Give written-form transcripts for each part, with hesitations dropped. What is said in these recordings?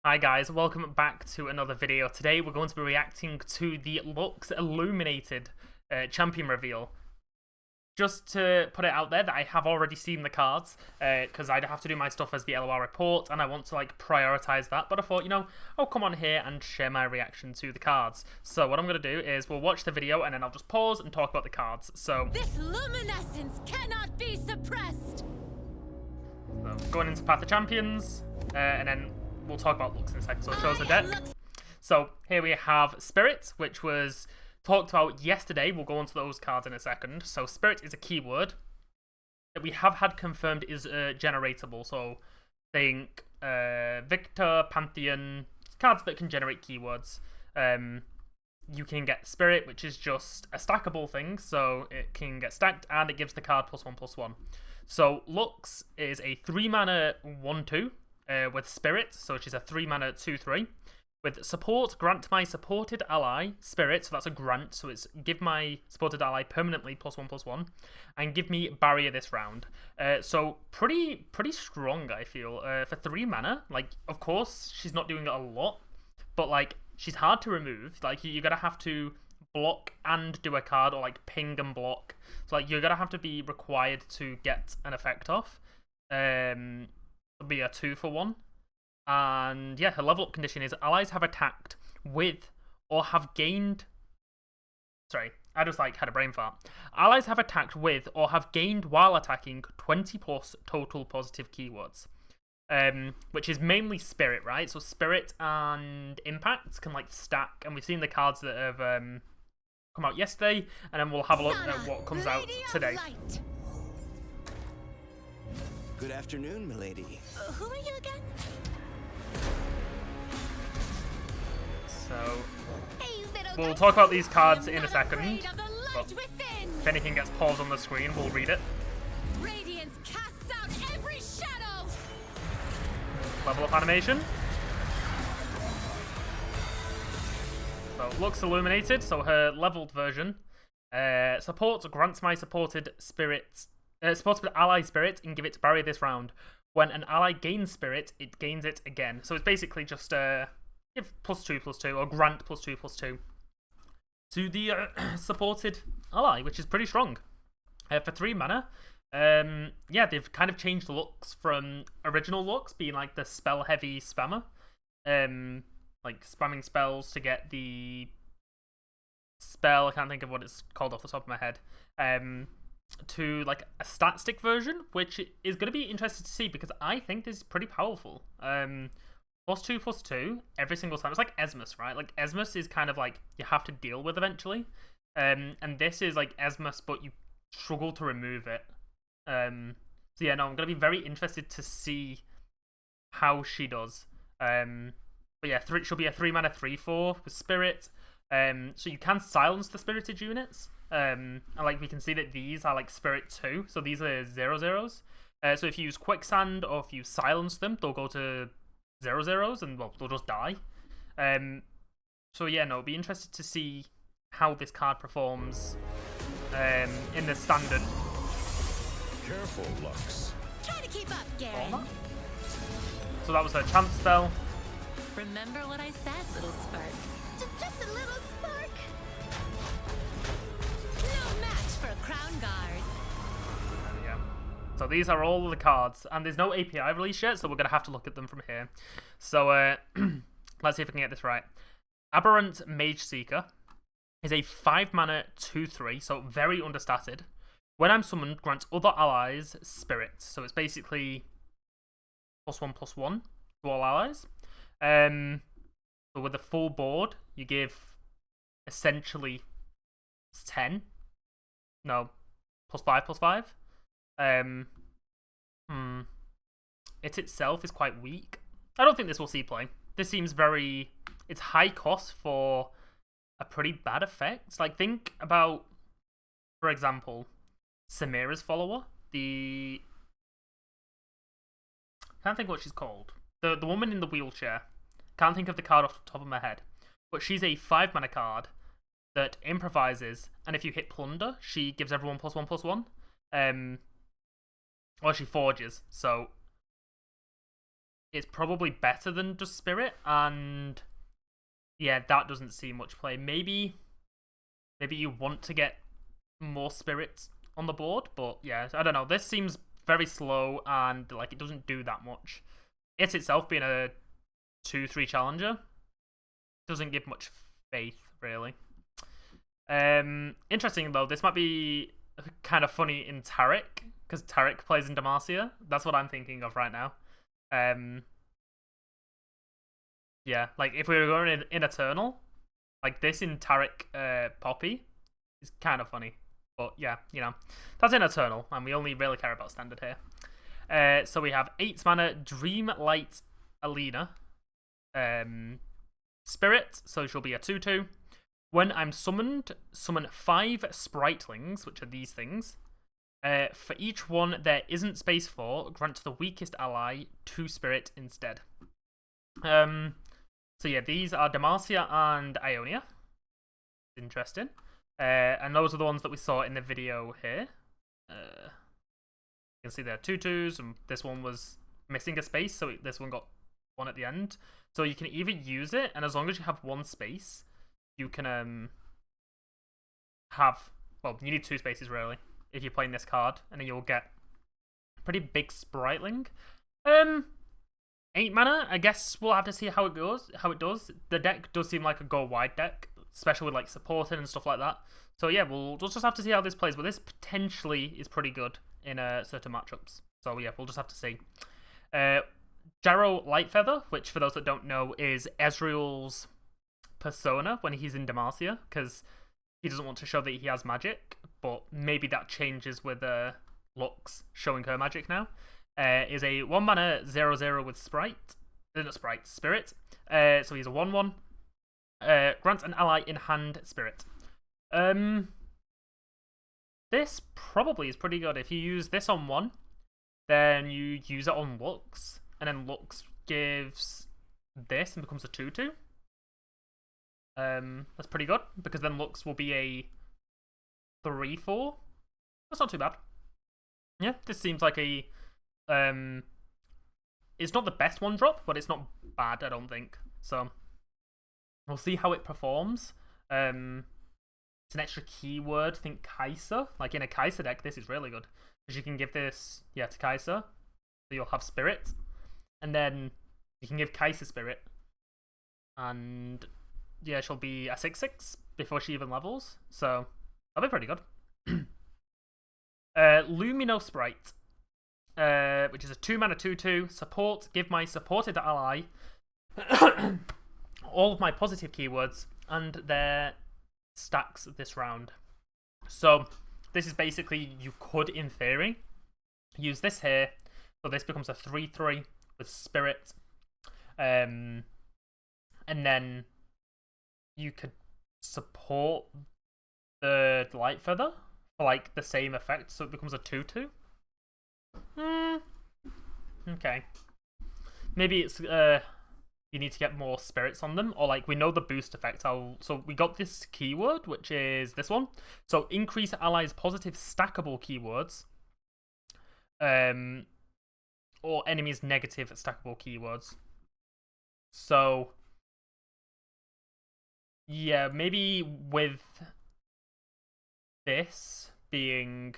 Hi guys, welcome back to another video. Today we're going to be reacting to the Lux Illuminated champion reveal. Just to put it out there that I have already seen the cards, because I'd have to do my stuff as the LOR report, and I want to prioritize that, but I thought, I'll come on here and share my reaction to the cards. So what I'm going to do is we'll watch the video, and then I'll just pause and talk about the cards. So this luminescence cannot be suppressed! So, going into Path of Champions, and then we'll talk about Lux in a second, so it shows the deck. So here we have Spirit, which was talked about yesterday. We'll go on to those cards in a second. So Spirit is a keyword that we have had confirmed is generatable. So think Victor, Pantheon, cards that can generate keywords. You can get Spirit, which is just a stackable thing, so it can get stacked and it gives the card +1/+1. So Lux is a 3-mana 1/2 with Spirit, so she's a 3-mana 2/3. With support, grant my supported ally Spirit, so that's a grant, so it's give my supported ally permanently +1/+1, and give me barrier this round. So pretty strong, I feel, for 3 mana. Of course, she's not doing a lot, but she's hard to remove. You're gonna have to block and do a card, or ping and block. So you're gonna have to be required to get an effect off. It'll be a 2-for-1. And yeah, her level up condition is allies have attacked with or have gained. Sorry, I just had a brain fart. Allies have attacked with or have gained while attacking 20+ total positive keywords. Which is mainly Spirit, right? So Spirit and Impact can stack, and we've seen the cards that have come out yesterday, and then we'll have a look at what comes out today. Good afternoon, milady. Who are you again? So Hey, we'll talk about these cards in a second. But if anything gets paused on the screen, we'll read it. Radiance casts out every shadow. Level up animation. So Lux Illuminated, so her leveled version. Support grants my supported spirit, supported ally Spirit, and give it barrier this round. When an ally gains Spirit, it gains it again. So it's basically just give +2/+2, or grant +2/+2 to the supported ally, which is pretty strong. For 3 mana, yeah, they've kind of changed the looks from original looks being the spell-heavy spammer. Spamming spells to get the spell, I can't think of what it's called off the top of my head, to a stat stick version, which is going to be interesting to see because I think this is pretty powerful. +2/+2 every single time. It's like Esmus, right? Esmus is kind of you have to deal with eventually. And this is Esmus, but you struggle to remove it. So yeah, no, I'm going to be very interested to see how she does. But yeah, she'll be a 3-mana 3/4 with Spirit. So you can silence the spirited units. And we can see that these are Spirit 2, so these are 0/0s. So if you use Quicksand or if you silence them, they'll go to 0/0s and well, they'll just die. So yeah, no, it'll be interested to see how this card performs in the standard. Careful, Lux. Try to keep up, Gary. Format. So that was her chance spell. Remember what I said, little spark. Just a little spark. No match for a crown guard. Yeah. So these are all the cards, and there's no API release yet, so we're going to have to look at them from here. So let's see if we can get this right. Aberrant Mage Seeker is a 5-mana 2/3, so very understated. When I'm summoned, grant other allies Spirit. So it's basically +1/+1 to all allies. So with the full board, you give essentially 10. No, +5/+5. It itself is quite weak. I don't think this will see play. This seems it's high cost for a pretty bad effect. Think about, for example, Samira's follower. I can't think what she's called. The woman in the wheelchair. Can't think of the card off the top of my head. But she's a 5-mana card that improvises, and if you hit Plunder, she gives everyone +1/+1. Or she forges, so it's probably better than just Spirit, and yeah, that doesn't see much play. Maybe you want to get more Spirits on the board, but yeah, I don't know. This seems very slow, and like it doesn't do that much. It itself being a 2/3 challenger doesn't give much faith, really. Interesting though, this might be kind of funny in Taric, because Taric plays in Demacia. That's what I'm thinking of right now. Yeah, like if we were going in Eternal, like this in Taric Poppy is kind of funny. But yeah, you know, that's in Eternal, and we only really care about Standard here. So we have 8 mana Dreamlight Alina. Spirit, so she'll be a 2/2. When I'm summoned, summon 5 Spritelings, which are these things. For each one there isn't space for, grant to the weakest ally 2 Spirit instead. So yeah, these are Demacia and Ionia. Interesting. And those are the ones that we saw in the video here. You can see there are 2/2s, and this one was missing a space, so this one got 1 at the end. So you can either use it, and as long as you have 1 space, you can have, well, you need 2 spaces really if you're playing this card, and then you'll get a pretty big Spriteling. 8 mana, I guess we'll have to see how it goes, how it does. The deck does seem like a go wide deck, especially with like supporting and stuff like that. So yeah, we'll just have to see how this plays, but this potentially is pretty good in certain matchups. So yeah, we'll just have to see. Jarrow Lightfeather, which for those that don't know is Ezreal's persona when he's in Demacia, because he doesn't want to show that he has magic, but maybe that changes with Lux showing her magic now. Is a 1 mana 0/0 with Sprite. Not Sprite, Spirit. So he's a 1/1. Grants an ally in hand Spirit. This probably is pretty good. If you use this on 1, then you use it on Lux, and then Lux gives this and becomes a 2/2. That's pretty good, because then Lux will be a 3/4. That's not too bad. Yeah, this seems like a it's not the best 1-drop, but it's not bad, I don't think. So we'll see how it performs. It's an extra keyword. Think Kai'Sa. Like in a Kai'Sa deck, this is really good, because you can give this, yeah, to Kai'Sa, so you'll have Spirit, and then you can give Kai'Sa Spirit, and yeah, she'll be a 6/6 before she even levels, so that'll be pretty good. Lumino Sprite, which is a 2 mana 2/2 support. Give my supported ally all of my positive keywords and their stacks this round. So this is basically, you could in theory use this here, so this becomes a 3/3 with Spirit, and then you could support the Lightfeather for like the same effect, so it becomes a 2/2. Okay, maybe it's you need to get more Spirits on them, or like we know the boost effect. So we got this keyword, which is this one. So increase allies' positive stackable keywords, or enemies' negative stackable keywords. So yeah, maybe with this being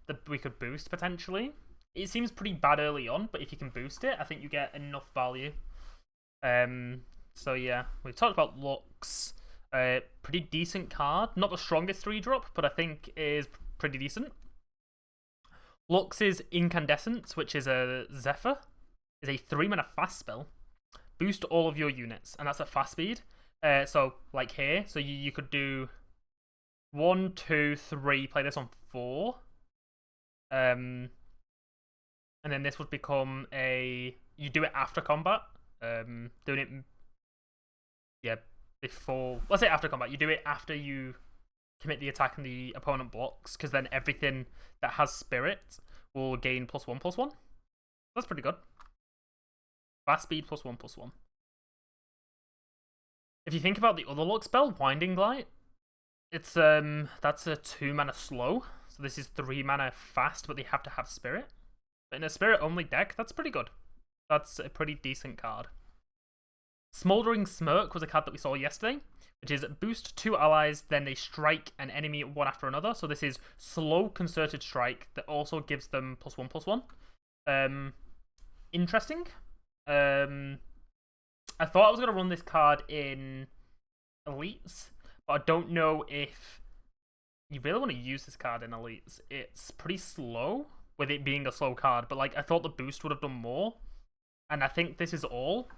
that we could boost potentially. It seems pretty bad early on, but if you can boost it, I think you get enough value. So yeah, we've talked about Lux. Pretty decent card. Not the strongest 3-drop, but I think is pretty decent. Lux's Incandescence, which is a Zephyr, is a 3 mana fast spell. Boost all of your units, and that's at fast speed. So like here, so you could do 1, 2, 3, play this on 4. And then this would become you do it after combat. Doing it, yeah, before, let's say after combat. You do it after you commit the attack and the opponent blocks, because then everything that has Spirit will gain +1/+1. That's pretty good. Fast speed +1/+1. If you think about the other Lux spell, Winding Light, it's that's a 2 mana slow. So this is 3 mana fast, but they have to have Spirit. But in a Spirit only deck, that's pretty good. That's a pretty decent card. Smoldering Smirk was a card that we saw yesterday, which is boost 2 allies, then they strike an enemy one after another. So this is slow concerted strike that also gives them +1/+1. Interesting. I thought I was going to run this card in Elites, but I don't know if you really want to use this card in Elites. It's pretty slow, with it being a slow card, but like I thought the boost would have done more. And I think this is all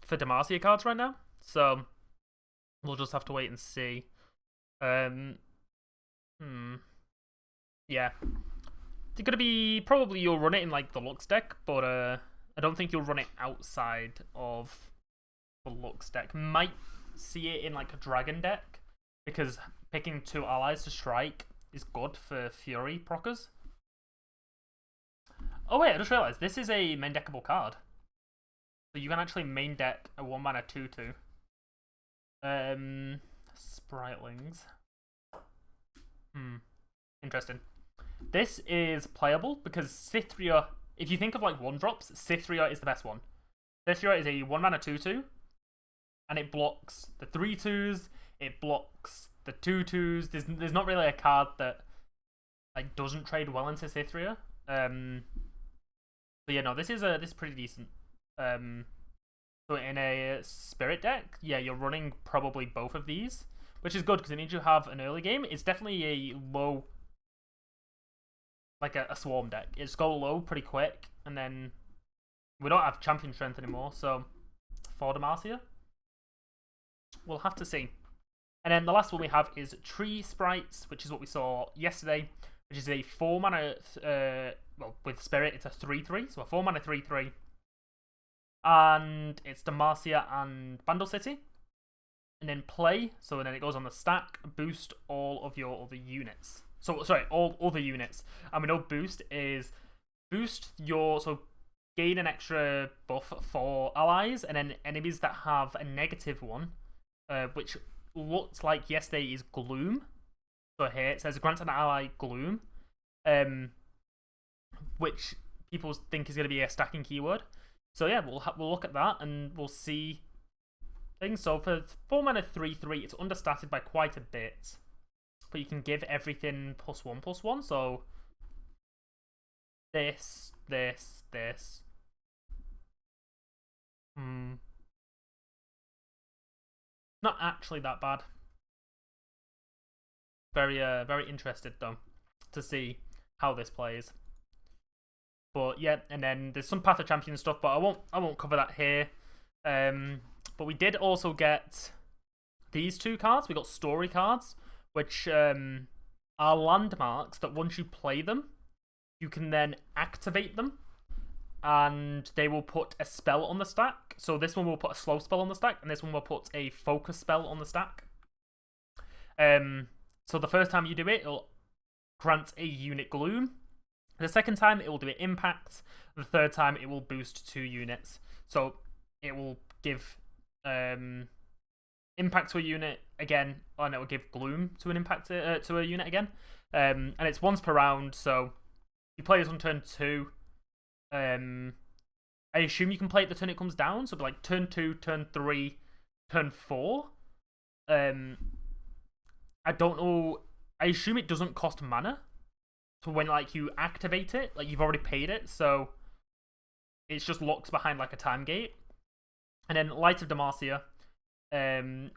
for Demacia cards right now. So we'll just have to wait and see. Yeah. It's gonna be probably you'll run it in like the Lux deck, but I don't think you'll run it outside of the Lux deck. Might see it in like a Dragon deck, because picking 2 allies to strike is good for Fury proccers. Oh wait, I just realized this is a main deckable card. So you can actually main deck a 1-mana 2/2. Spritlings. Interesting. This is playable because Cythria, if you think of like 1-drops, Cythria is the best one. Cythria is a 1-mana 2/2, and it blocks the 3/2s, it blocks the 2/2s. There's not really a card that like doesn't trade well into Cythria. So yeah, no, this is pretty decent. So in a Spirit deck, yeah, you're running probably both of these, which is good because it means you have an early game. It's definitely a low, like a Swarm deck. It's go low pretty quick, and then we don't have champion strength anymore, so for Demacia, we'll have to see. And then the last one we have is Tree Sprites, which is what we saw yesterday, which is a 4-mana, well, with Spirit, it's a 3/3, so a 4-mana 3/3. And it's Demacia and Bandle City. And then play, so then it goes on the stack, boost all of your other units. So, sorry, all other units. And we know boost is boost your, so gain an extra buff for allies, and then enemies that have a -1, which looks like yesterday is Gloom. So here it says grant an ally Gloom, which people think is going to be a stacking keyword. So yeah, we'll look at that and we'll see things. So for 4-mana 3/3, it's understated by quite a bit, but you can give everything +1/+1. So this. Not actually that bad. Very interested though to see how this plays. But yeah, and then there's some Path of Champions stuff, but I won't cover that here. But we did also get these 2 cards. We got story cards, which are landmarks that once you play them, you can then activate them, and they will put a spell on the stack. So this one will put a slow spell on the stack, and this one will put a focus spell on the stack. So the first time you do it, it'll grant a unit Gloom. The second time, it will do it impact. The third time, it will boost 2 units. So it will give impact to a unit again, and it will give Gloom to an impact to a unit again. And it's once per round. So you play this on turn 2. I assume you can play it the turn it comes down. So like turn 2, turn 3, turn 4. I don't know. I assume it doesn't cost mana. So when like you activate it, like you've already paid it, so it's just locks behind like a time gate. And then Light of Demacia,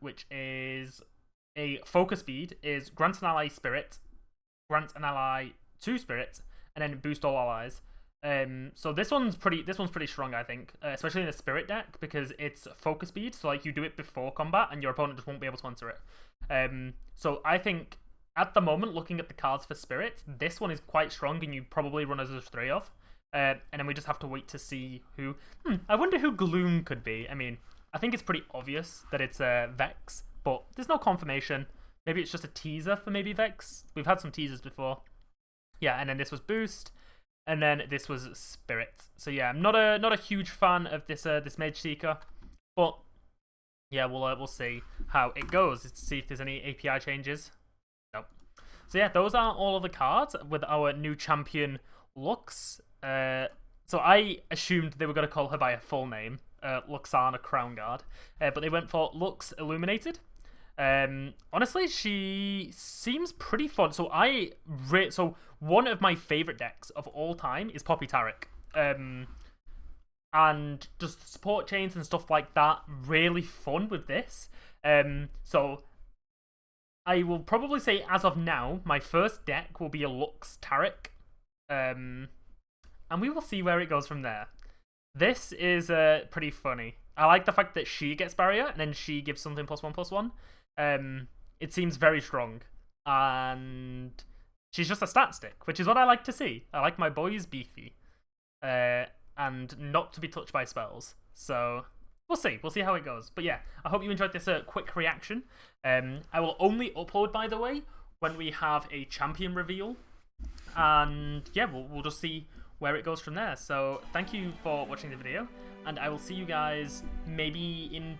which is a focus speed, is grant an ally spirit, grant an ally 2 spirit, and then boost all allies. So this one's pretty strong, I think, especially in a spirit deck, because it's focus speed. So like you do it before combat, and your opponent just won't be able to answer it. So I think, at the moment, looking at the cards for Spirit, this one is quite strong, and you probably run as a 3 of. And then we just have to wait to see who... I wonder who Gloom could be. I mean, I think it's pretty obvious that it's Vex, but there's no confirmation. Maybe it's just a teaser for maybe Vex. We've had some teasers before. Yeah, and then this was Boost, and then this was Spirit. So yeah, I'm not a huge fan of this Mage Seeker, but yeah, we'll see how it goes to see if there's any API changes. So yeah, those are all of the cards with our new champion Lux. So I assumed they were going to call her by her full name, Luxana Crownguard, but they went for Lux Illuminated. Honestly, she seems pretty fun. So so one of my favorite decks of all time is Poppy Tarek. And just support chains and stuff like that, really fun with this. So I will probably say, as of now, my first deck will be a Lux Tarek. And we will see where it goes from there. This is pretty funny. I like the fact that she gets barrier, and then she gives something +1/+1. It seems very strong. And she's just a stat stick, which is what I like to see. I like my boys beefy. And not to be touched by spells. So we'll see. We'll see how it goes. But yeah, I hope you enjoyed this quick reaction. I will only upload, by the way, when we have a champion reveal. And yeah, we'll just see where it goes from there. So thank you for watching the video, and I will see you guys maybe in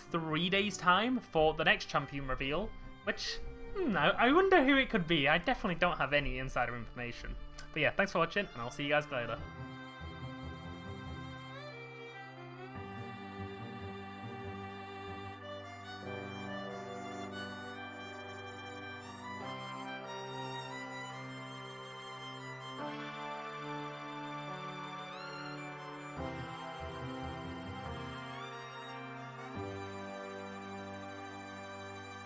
3 days' time for the next champion reveal, which I wonder who it could be. I definitely don't have any insider information. But yeah, thanks for watching, and I'll see you guys later.